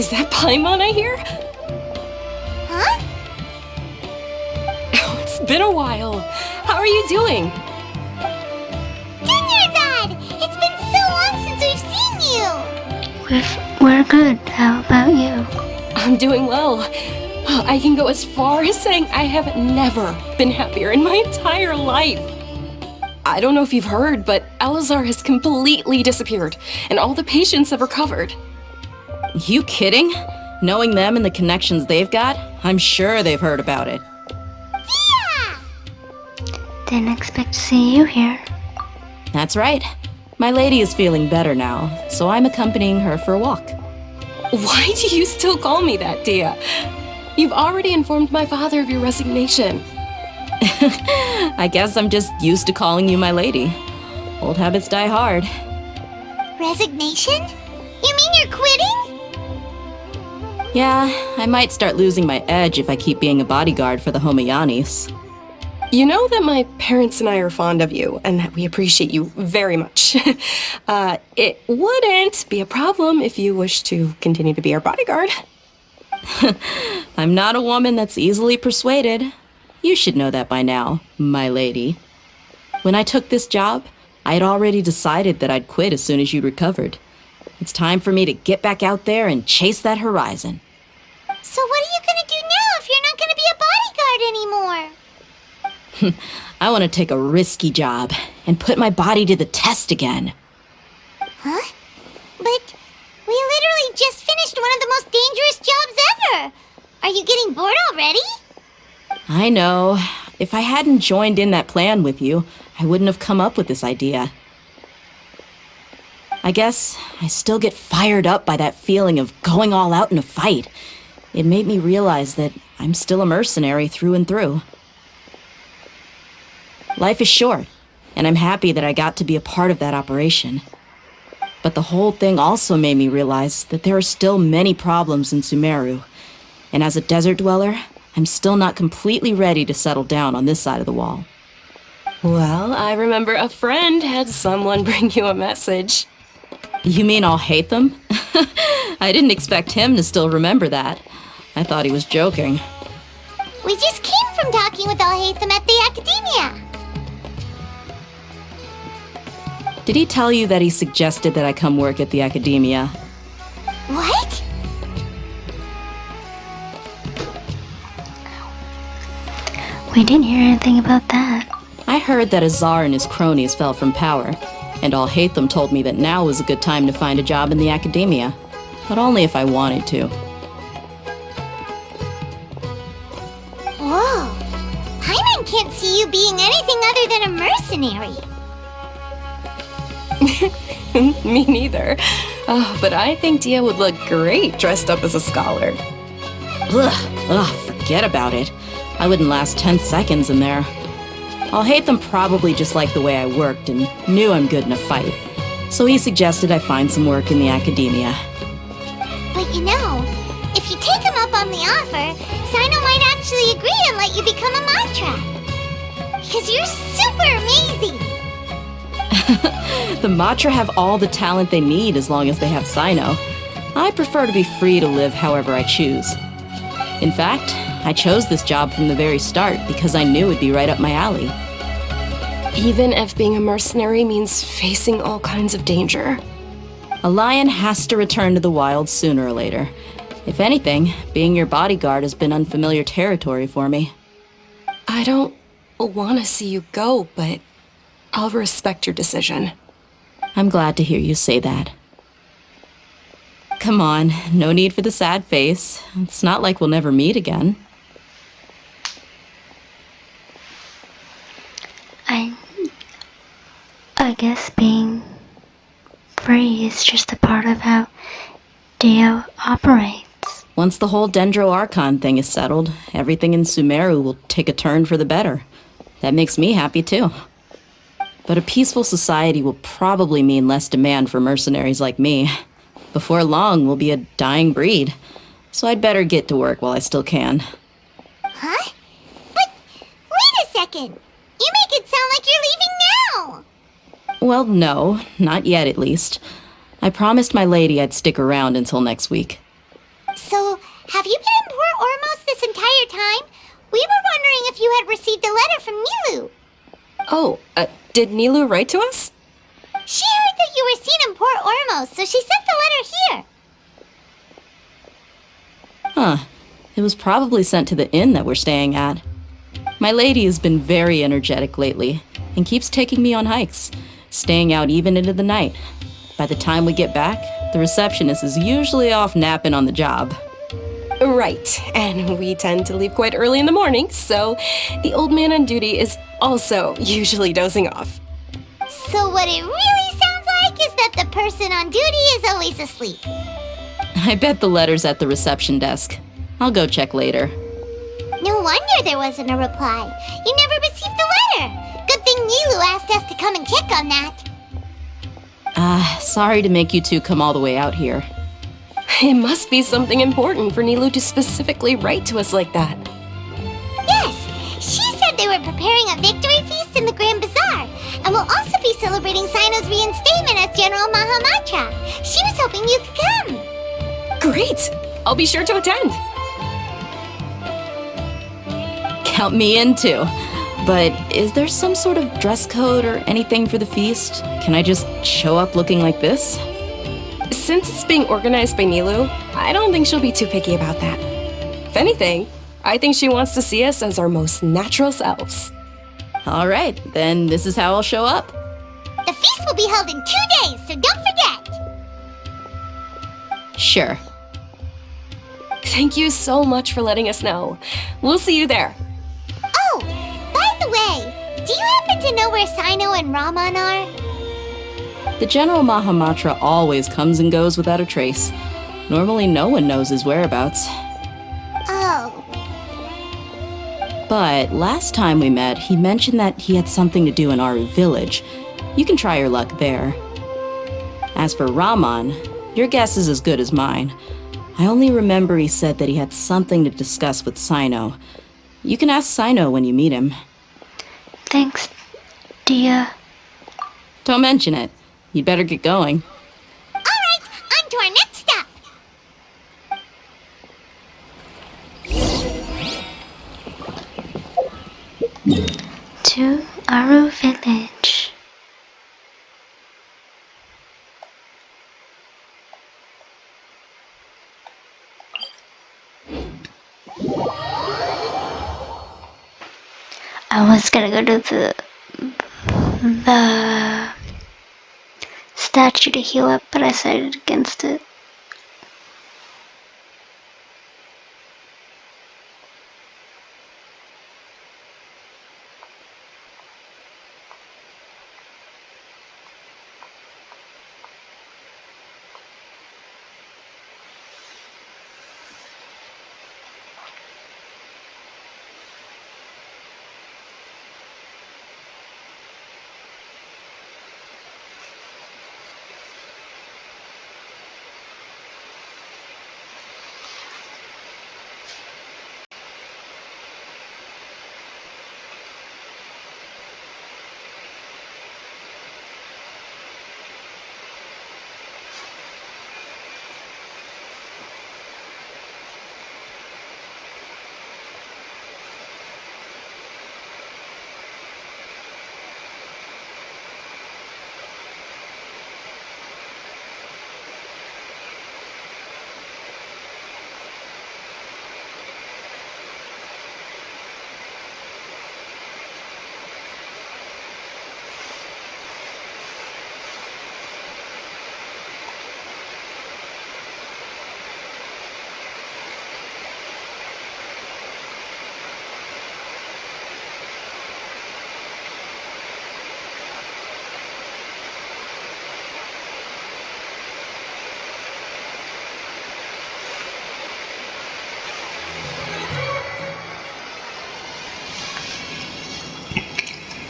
Is that Paimon I hear? Huh? Oh, it's been a while. How are you doing? Dad! It's been so long since we've seen you! We're good. How about you? I'm doing well. I can go as far as saying I have never been happier in my entire life. I don't know if you've heard, but Elazar has completely disappeared, and all the patients have recovered. You kidding? Knowing them and the connections they've got, I'm sure they've heard about it. Yeah! Didn't expect to see you here. That's right. My lady is feeling better now, so I'm accompanying her for a walk. Why do you still call me that, Dia? You've already informed my father of your resignation. I guess I'm just used to calling you my lady. Old habits die hard. Resignation? You mean you're quitting? Yeah, I might start losing my edge if I keep being a bodyguard for the Homayanis. You know that my parents and I are fond of you, and that we appreciate you very much. It wouldn't be a problem if you wish to continue to be our bodyguard. I'm not a woman that's easily persuaded. You should know that by now, my lady. When I took this job, I had already decided that I'd quit as soon as you recovered. It's time for me to get back out there and chase that horizon. So what are you gonna do now if you're not gonna be a bodyguard anymore? I want to take a risky job and put my body to the test again. Huh? But we literally just finished one of the most dangerous jobs ever! Are you getting bored already? I know. If I hadn't joined in that plan with you, I wouldn't have come up with this idea. I guess I still get fired up by that feeling of going all out in a fight. It made me realize that I'm still a mercenary through and through. Life is short, and I'm happy that I got to be a part of that operation. But the whole thing also made me realize that there are still many problems in Sumeru, and as a desert dweller, I'm still not completely ready to settle down on this side of the wall. Well, I remember a friend had someone bring you a message. You mean I'll hate them? I didn't expect him to still remember that. I thought he was joking. We just came from talking with Alhaitham at the Academia. Did he tell you that he suggested that I come work at the Academia? What? We didn't hear anything about that. I heard that Azar and his cronies fell from power, and Alhaitham told me that now was a good time to find a job in the Academia, but only if I wanted to. Whoa. Paimon can't see you being anything other than a mercenary. Me neither. Oh, but I think Dia would look great dressed up as a scholar. Forget about it. I wouldn't last 10 seconds in there. Alhaitham probably just liked the way I worked and knew I'm good in a fight, so he suggested I find some work in the Academia. But you know, if you take him up on the offer, Sino might actually agree and let you become a Matra. Because you're super amazing! The Matra have all the talent they need as long as they have Sino. I prefer to be free to live however I choose. In fact, I chose this job from the very start because I knew it'd be right up my alley. Even if being a mercenary means facing all kinds of danger. A lion has to return to the wild sooner or later. If anything, being your bodyguard has been unfamiliar territory for me. I don't want to see you go, but I'll respect your decision. I'm glad to hear you say that. Come on, no need for the sad face. It's not like we'll never meet again. I guess being free is just a part of how Dio operates. Once the whole Dendro Archon thing is settled, everything in Sumeru will take a turn for the better. That makes me happy too. But a peaceful society will probably mean less demand for mercenaries like me. Before long, we'll be a dying breed. So I'd better get to work while I still can. Huh? But wait a second! You make it sound like you're leaving now! Well, no, not yet at least. I promised my lady I'd stick around until next week. So, have you been in Port Ormos this entire time? We were wondering if you had received a letter from Nilu. Oh, did Nilu write to us? She heard that you were seen in Port Ormos, so she sent the letter here. Huh. It was probably sent to the inn that we're staying at. My lady has been very energetic lately and keeps taking me on hikes, staying out even into the night. By the time we get back, the receptionist is usually off napping on the job. Right, and we tend to leave quite early in the morning, so the old man on duty is also usually dozing off. So what it really sounds like is that the person on duty is always asleep. I bet the letter's at the reception desk. I'll go check later. No wonder there wasn't a reply. You never received the letter. Good thing Nilu asked us to come and check on that. Sorry to make you two come all the way out here. It must be something important for Nilu to specifically write to us like that. Yes, she said they were preparing a victory feast in the Grand Bazaar, and will also be celebrating Sino's reinstatement as General Mahamatra. She was hoping you could come. Great! I'll be sure to attend. Count me in too. But is there some sort of dress code or anything for the feast? Can I just show up looking like this? Since it's being organized by Nilu, I don't think she'll be too picky about that. If anything, I think she wants to see us as our most natural selves. All right, then this is how I'll show up. The feast will be held in 2 days, so don't forget. Sure. Thank you so much for letting us know. We'll see you there. Oh, by the way, do you happen to know where Sino and Raman are? The General Mahamatra always comes and goes without a trace. Normally no one knows his whereabouts. Oh, But last time we met, he mentioned that he had something to do in our village. You can try your luck there. As for Raman, your guess is as good as mine. I only remember he said that he had something to discuss with Sino. You can ask Sino when you meet him. Thanks, dear. Don't mention it. You'd better get going. all right, on to our next stop. To Aru village. I was gonna go to the statue to heal up, but I decided against it.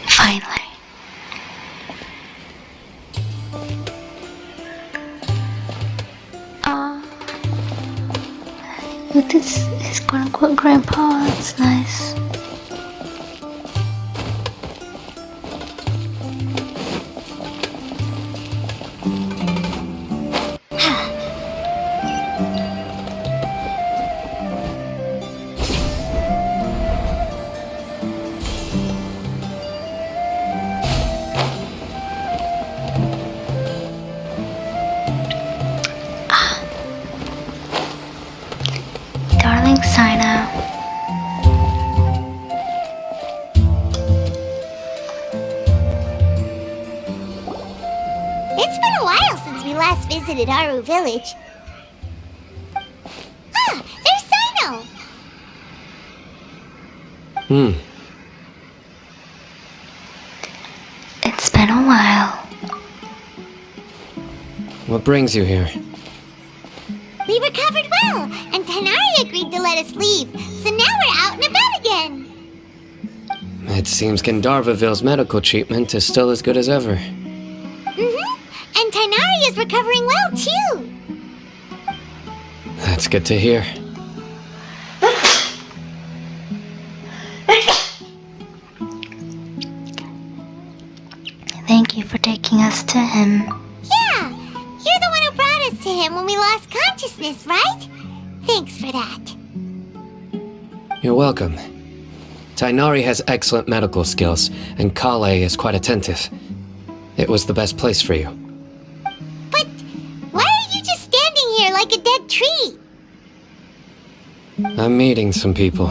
Finally. With his quote-unquote grandpa, that's nice. It's been a while since we last visited Aru Village. Ah, there's Sino! It's been a while. What brings you here? We recovered well, and Tanari agreed to let us leave, so now we're out and about again. It seems Gandharvaville's medical treatment is still as good as ever. And Tanari is recovering well, too. That's good to hear. Thank you for taking us to him. Yeah, you're the one who brought us to him when we lost consciousness, right? Thanks for that. You're welcome. Tainari has excellent medical skills, and Kale is quite attentive. It was the best place for you. But why are you just standing here like a dead tree? I'm meeting some people.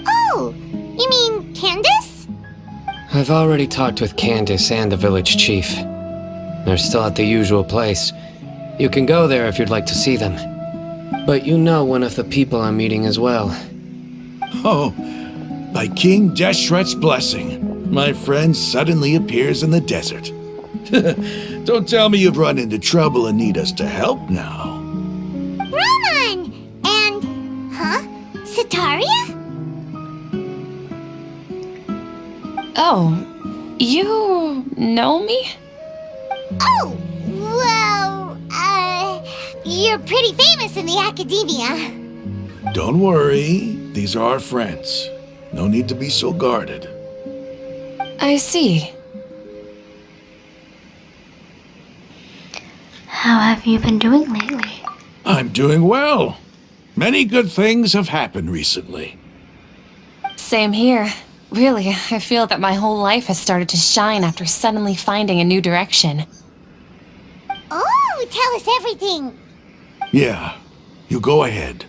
Oh, you mean Candace? I've already talked with Candace and the village chief. They're still at the usual place. You can go there if you'd like to see them. But you know one of the people I'm meeting as well. Oh, by King Deshret's blessing, my friend suddenly appears in the desert. Don't tell me you've run into trouble and need us to help now. Roman! And... huh? Sataria? Oh, you know me? Oh, well, you're pretty famous in the academia. Don't worry, these are our friends. No need to be so guarded. I see. How have you been doing lately? I'm doing well. Many good things have happened recently. Same here. Really, I feel that my whole life has started to shine after suddenly finding a new direction. Oh, tell us everything. Yeah, you go ahead.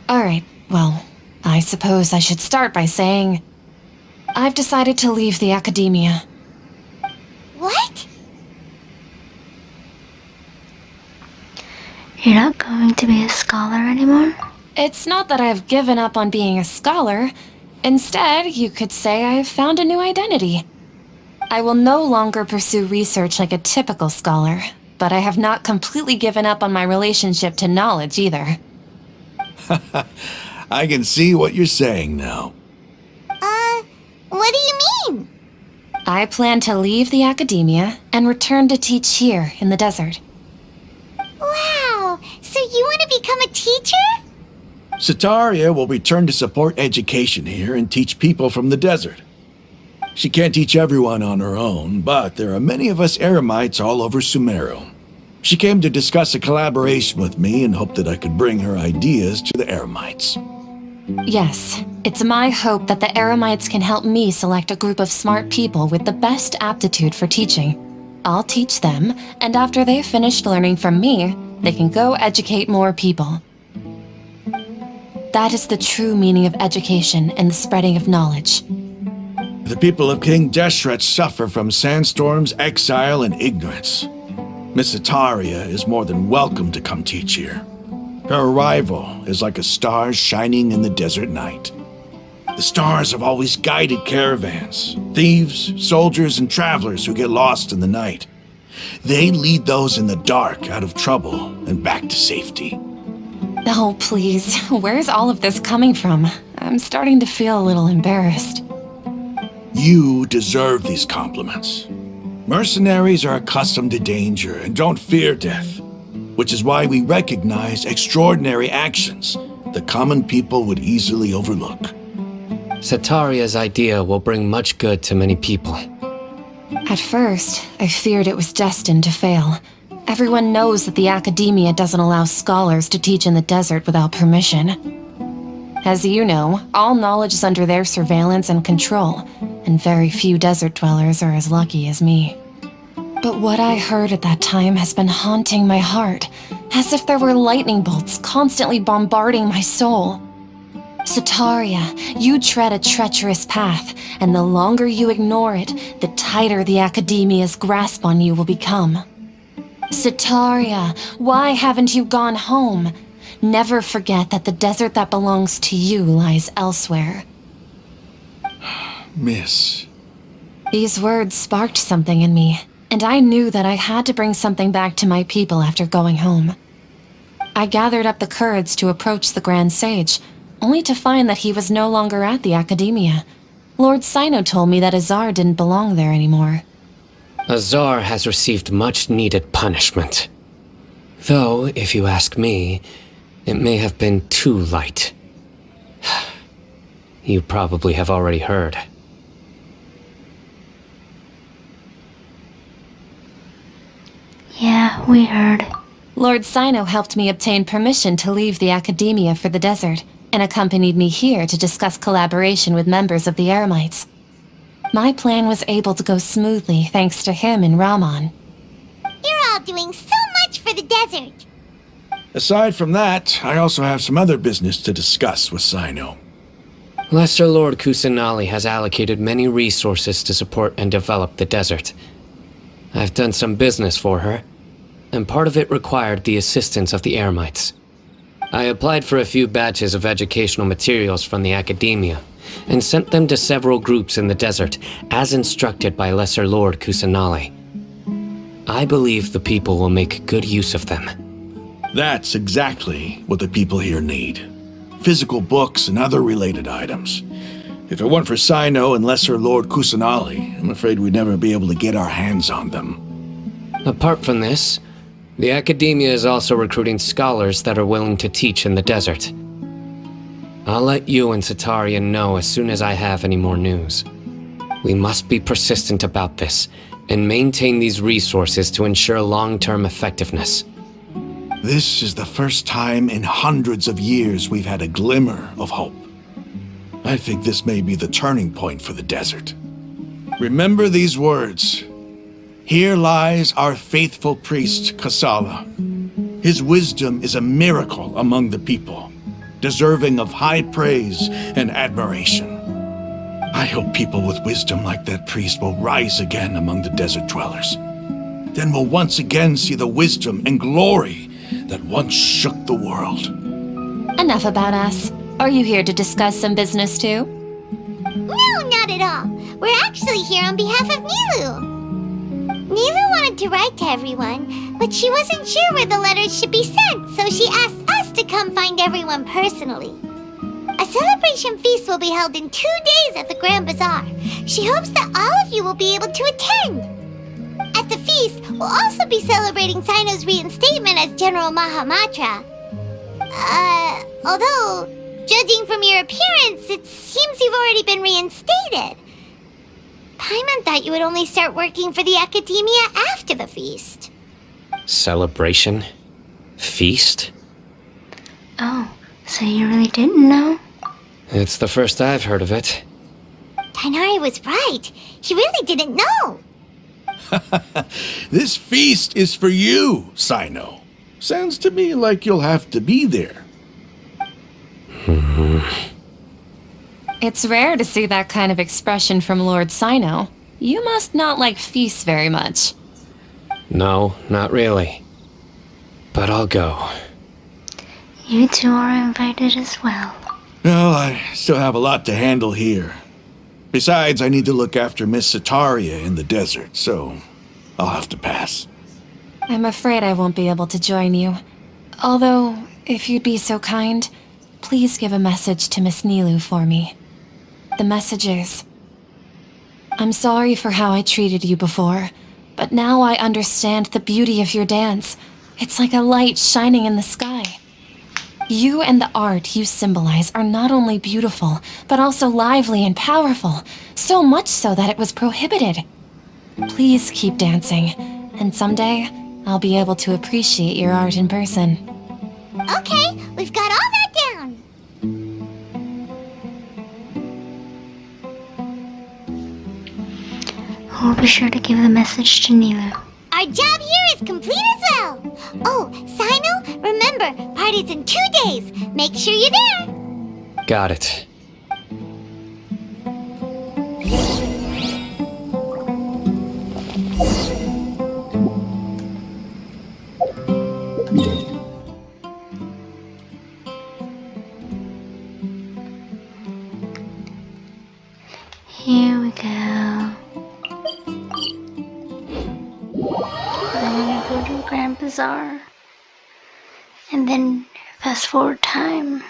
Alright, well, I suppose I should start by saying I've decided to leave the academia. What? You're not going to be a scholar anymore? It's not that I've given up on being a scholar. Instead, you could say I've found a new identity. I will no longer pursue research like a typical scholar, but I have not completely given up on my relationship to knowledge either. I can see what you're saying now. What do you mean? I plan to leave the academia and return to teach here in the desert. Wow, so you want to become a teacher? Sataria will return to support education here and teach people from the desert. She can't teach everyone on her own, but there are many of us Eremites all over Sumeru. She came to discuss a collaboration with me and hoped that I could bring her ideas to the Eremites. Yes, it's my hope that the Eremites can help me select a group of smart people with the best aptitude for teaching. I'll teach them, and after they've finished learning from me, they can go educate more people. That is the true meaning of education and the spreading of knowledge. The people of King Deshret suffer from sandstorms, exile, and ignorance. Miss Sataria is more than welcome to come teach here. Her arrival is like a star shining in the desert night. The stars have always guided caravans, thieves, soldiers, and travelers who get lost in the night. They lead those in the dark out of trouble and back to safety. Oh, please, where's all of this coming from? I'm starting to feel a little embarrassed. You deserve these compliments. Mercenaries are accustomed to danger and don't fear death, which is why we recognize extraordinary actions that common people would easily overlook. Sataria's idea will bring much good to many people. At first, I feared it was destined to fail. Everyone knows that the academia doesn't allow scholars to teach in the desert without permission. As you know, all knowledge is under their surveillance and control, and very few desert dwellers are as lucky as me. But what I heard at that time has been haunting my heart, as if there were lightning bolts constantly bombarding my soul. Sataria, you tread a treacherous path, and the longer you ignore it, the tighter the Academia's grasp on you will become. Sataria, why haven't you gone home? Never forget that the desert that belongs to you lies elsewhere. Miss. These words sparked something in me, and I knew that I had to bring something back to my people after going home. I gathered up the courage to approach the Grand Sage, only to find that he was no longer at the Academia. Lord Sino told me that Azar didn't belong there anymore. Azar has received much-needed punishment. Though, if you ask me, it may have been too light. You probably have already heard. Yeah, we heard. Lord Sino helped me obtain permission to leave the Academia for the desert, and accompanied me here to discuss collaboration with members of the Eremites. My plan was able to go smoothly thanks to him and Rahman. You're all doing so much for the desert. Aside from that, I also have some other business to discuss with Sino. Lesser Lord Kusanali has allocated many resources to support and develop the desert. I've done some business for her, and part of it required the assistance of the Eremites. I applied for a few batches of educational materials from the Academia, and sent them to several groups in the desert, as instructed by Lesser Lord Kusanali. I believe the people will make good use of them. That's exactly what the people here need. Physical books and other related items. If it weren't for Sino and Lesser Lord Kusanali, I'm afraid we'd never be able to get our hands on them. Apart from this, the Academia is also recruiting scholars that are willing to teach in the desert. I'll let you and Sataria know as soon as I have any more news. We must be persistent about this, and maintain these resources to ensure long-term effectiveness. This is the first time in hundreds of years we've had a glimmer of hope. I think this may be the turning point for the desert. Remember these words. Here lies our faithful priest, Kasala. His wisdom is a miracle among the people, deserving of high praise and admiration. I hope people with wisdom like that priest will rise again among the desert dwellers. Then we'll once again see the wisdom and glory that once shook the world. Enough about us. Are you here to discuss some business too? No, not at all. We're actually here on behalf of Nilu. Nilu wanted to write to everyone, but she wasn't sure where the letters should be sent, so she asked us to come find everyone personally. A celebration feast will be held in 2 days at the Grand Bazaar. She hopes that all of you will be able to attend. At the feast, we'll also be celebrating Sino's reinstatement as General Mahamatra. Although, judging from your appearance, it seems you've already been reinstated. Paimon thought you would only start working for the Academia after the feast. Celebration? Feast? Oh, so you really didn't know? It's the first I've heard of it. Tainari was right. He really didn't know. This feast is for you, Sino. Sounds to me like you'll have to be there. It's rare to see that kind of expression from Lord Sino. You must not like feasts very much. No, not really. But I'll go. You two are invited as well. Well, I still have a lot to handle here. Besides, I need to look after Miss Sataria in the desert, so I'll have to pass. I'm afraid I won't be able to join you. Although, if you'd be so kind, please give a message to Miss Nilu for me. The message is, I'm sorry for how I treated you before, but now I understand the beauty of your dance. It's like a light shining in the sky. You and the art you symbolize are not only beautiful, but also lively and powerful, so much so that it was prohibited. Please keep dancing, and someday I'll be able to appreciate your art in person. Okay, we've got all that down. We'll be sure to give the message to Nilu. Our job here is complete as well. Oh, Sino, remember, party's in 2 days. Make sure you're there. Got it. Here we go. I'm gonna go to Grand Bazaar. And then fast forward time.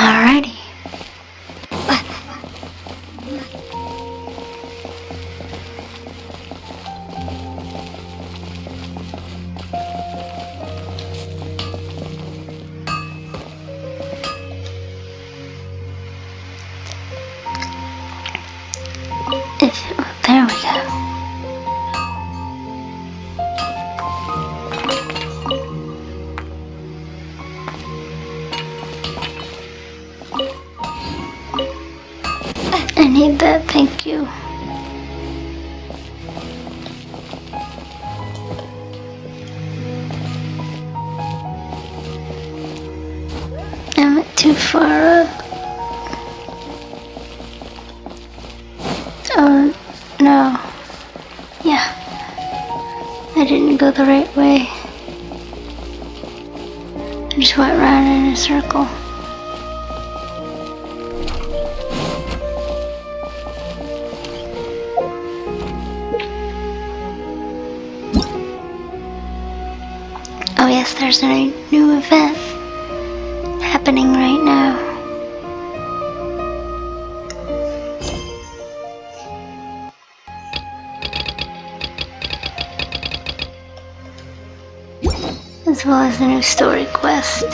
Alrighty. There we go. I need that, thank you. I went too far up. Oh, no. Yeah. I didn't go the right way. I just went round in a circle. Oh yes, there's a new event happening right now. As well as a new story quest.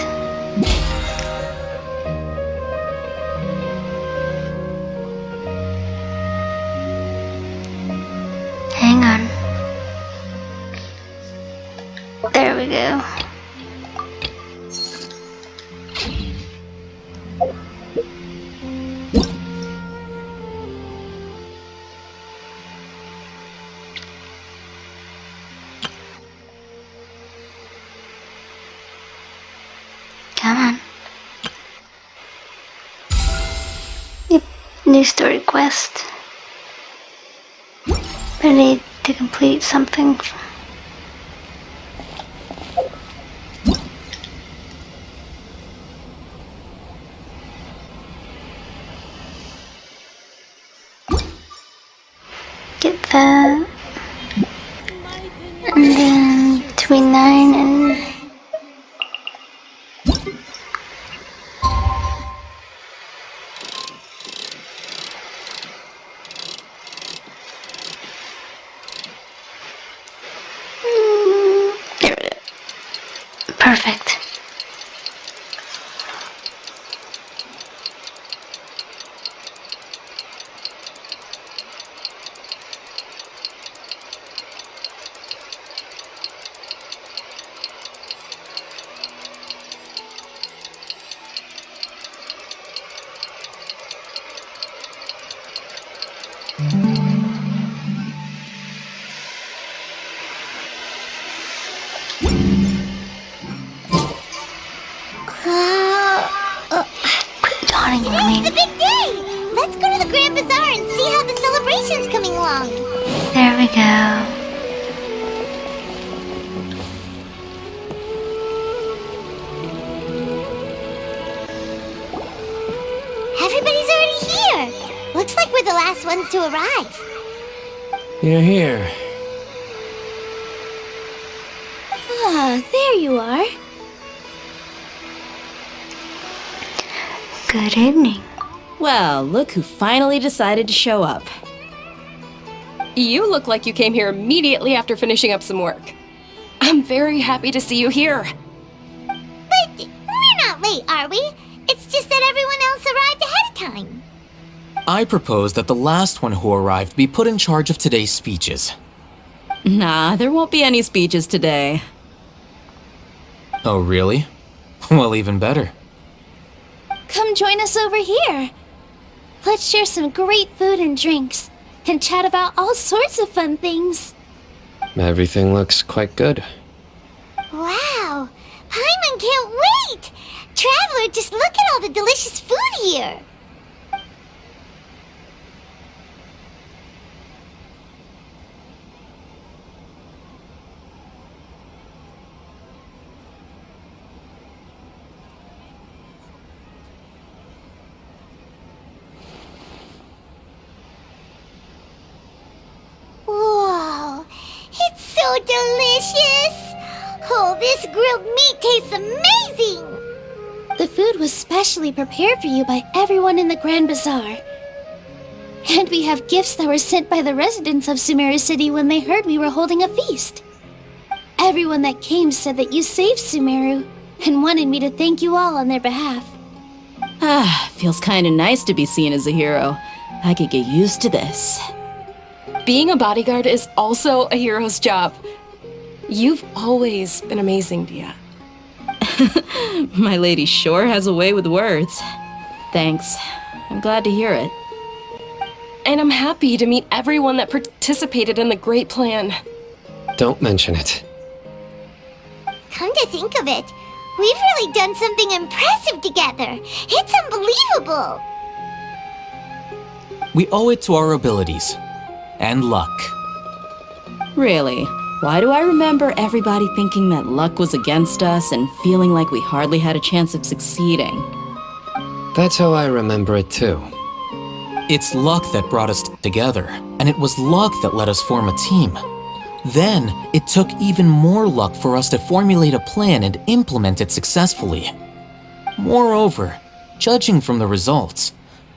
Hang on. There we go. Come on. Yep, new story quest. I need to complete something. Get that. And then between 9 and there we go. Perfect. Quit yawning, Today's Romaine. the big day! Genshin's coming along. There we go. Everybody's already here. Looks like we're the last ones to arrive. You're here. Ah, there you are. Good evening. Well, look who finally decided to show up. You look like you came here immediately after finishing up some work. I'm very happy to see you here. But we're not late, are we? It's just that everyone else arrived ahead of time. I propose that the last one who arrived be put in charge of today's speeches. Nah, there won't be any speeches today. Oh, really? Well, even better. Come join us over here. Let's share some great food and drinks, and chat about all sorts of fun things. Everything looks quite good. Wow! Paimon can't wait! Traveler, just look at all the delicious food here! Whoa! It's so delicious! Oh, this grilled meat tastes amazing! The food was specially prepared for you by everyone in the Grand Bazaar. And we have gifts that were sent by the residents of Sumeru City when they heard we were holding a feast. Everyone that came said that you saved Sumeru and wanted me to thank you all on their behalf. Ah, feels kinda nice to be seen as a hero. I could get used to this. Being a bodyguard is also a hero's job. You've always been amazing, Dia. My lady sure has a way with words. Thanks. I'm glad to hear it. And I'm happy to meet everyone that participated in the great plan. Don't mention it. Come to think of it, we've really done something impressive together. It's unbelievable. We owe it to our abilities. And luck. Really? Why do I remember everybody thinking that luck was against us and feeling like we hardly had a chance of succeeding? That's how I remember it too. It's luck that brought us together, and it was luck that let us form a team. Then, it took even more luck for us to formulate a plan and implement it successfully. Moreover, judging from the results,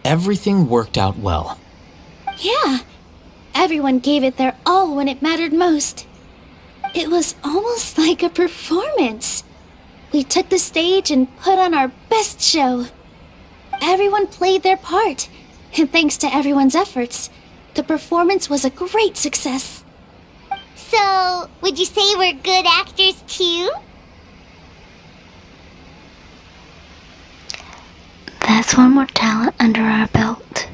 everything worked out well. Yeah, everyone gave it their all when it mattered most. It was almost like a performance. We took the stage and put on our best show. Everyone played their part, and thanks to everyone's efforts, the performance was a great success. So, would you say we're good actors too? That's one more talent under our belt.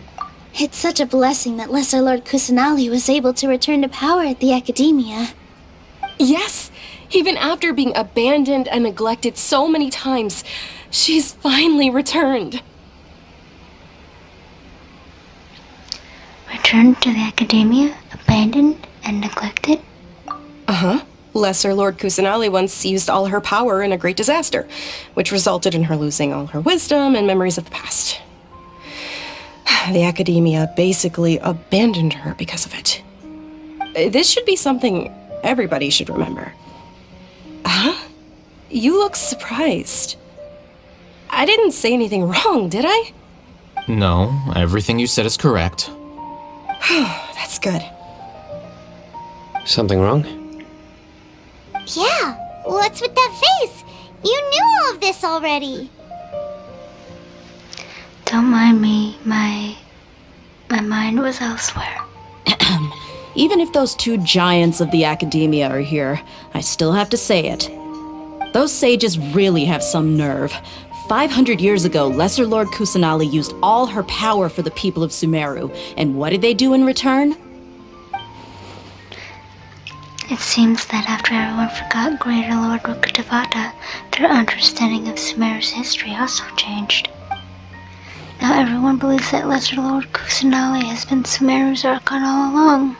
It's such a blessing that Lesser Lord Kusanali was able to return to power at the Academia. Yes! Even after being abandoned and neglected so many times, she's finally returned. Returned to the Academia, abandoned and neglected? Uh-huh. Lesser Lord Kusanali once used all her power in a great disaster, which resulted in her losing all her wisdom and memories of the past. The Academia basically abandoned her because of it. This should be something everybody should remember. Huh? You look surprised. I didn't say anything wrong, did I? No, everything you said is correct. That's good. Something wrong? Yeah, what's with that face? You knew all of this already. Don't mind me, my mind was elsewhere. Even if those two giants of the Academia are here, I still have to say it. Those sages really have some nerve. 500 years ago, Lesser Lord Kusanali used all her power for the people of Sumeru, and what did they do in return? It seems that after everyone forgot Greater Lord Rukkhadevata, their understanding of Sumeru's history also changed. Now everyone believes that Lesser Lord Kusanali has been Sumeru's Archon all along.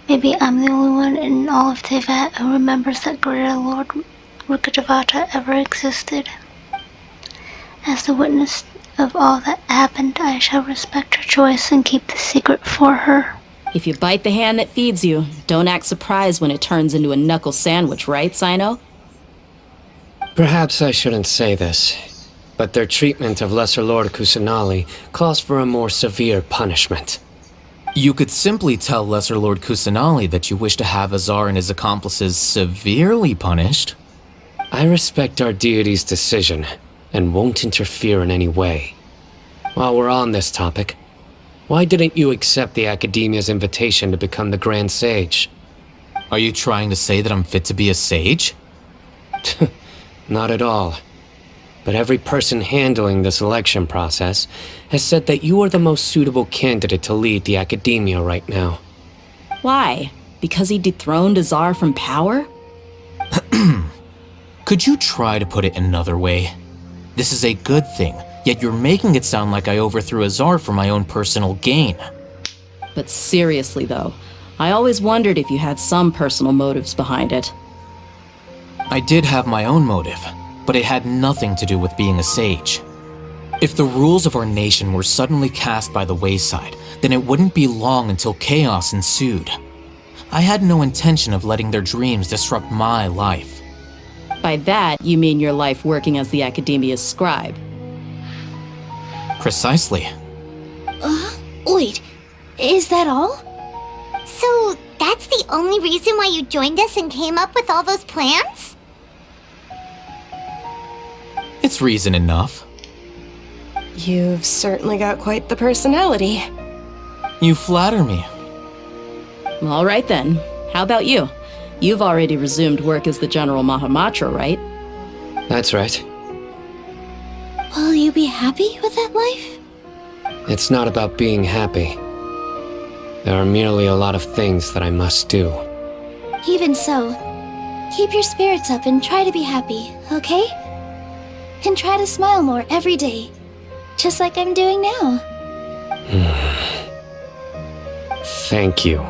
Maybe I'm the only one in all of Tevat who remembers that Greater Lord Rukkhadevata ever existed. As the witness of all that happened, I shall respect her choice and keep the secret for her. If you bite the hand that feeds you, don't act surprised when it turns into a knuckle sandwich, right, Sino? Perhaps I shouldn't say this, but their treatment of Lesser Lord Kusanali calls for a more severe punishment. You could simply tell Lesser Lord Kusanali that you wish to have Azar and his accomplices severely punished. I respect our deity's decision, and won't interfere in any way. While we're on this topic, why didn't you accept the Academia's invitation to become the Grand Sage? Are you trying to say that I'm fit to be a sage? Not at all. But every person handling the selection process has said that you are the most suitable candidate to lead the Academia right now. Why? Because he dethroned Azar from power? Could you try to put it another way? This is a good thing, yet you're making it sound like I overthrew Azar for my own personal gain. But seriously though, I always wondered if you had some personal motives behind it. I did have my own motive, but it had nothing to do with being a sage. If the rules of our nation were suddenly cast by the wayside, then it wouldn't be long until chaos ensued. I had no intention of letting their dreams disrupt my life. By that, you mean your life working as the Academia's scribe. Precisely. Wait, is that all? So, that's the only reason why you joined us and came up with all those plans? It's reason enough. You've certainly got quite the personality. You flatter me. All right then. How about you? You've already resumed work as the General Mahamatra, right? That's right. Will you be happy with that life? It's not about being happy. There are merely a lot of things that I must do. Even so, keep your spirits up and try to be happy, okay? And try to smile more every day, just like I'm doing now. Thank you.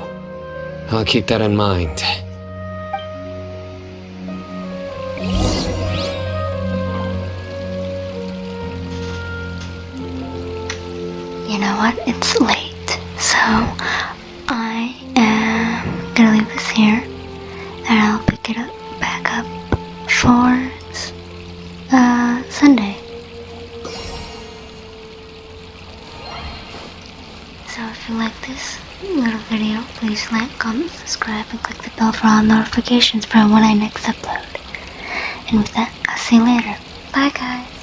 I'll keep that in mind. You know what? It's late, so I am gonna leave this here, and I'll pick it up back up for Sunday. So if you like this little video, please like, comment, subscribe, and click the bell for all notifications for when I next upload. And with that, I'll see you later. Bye guys.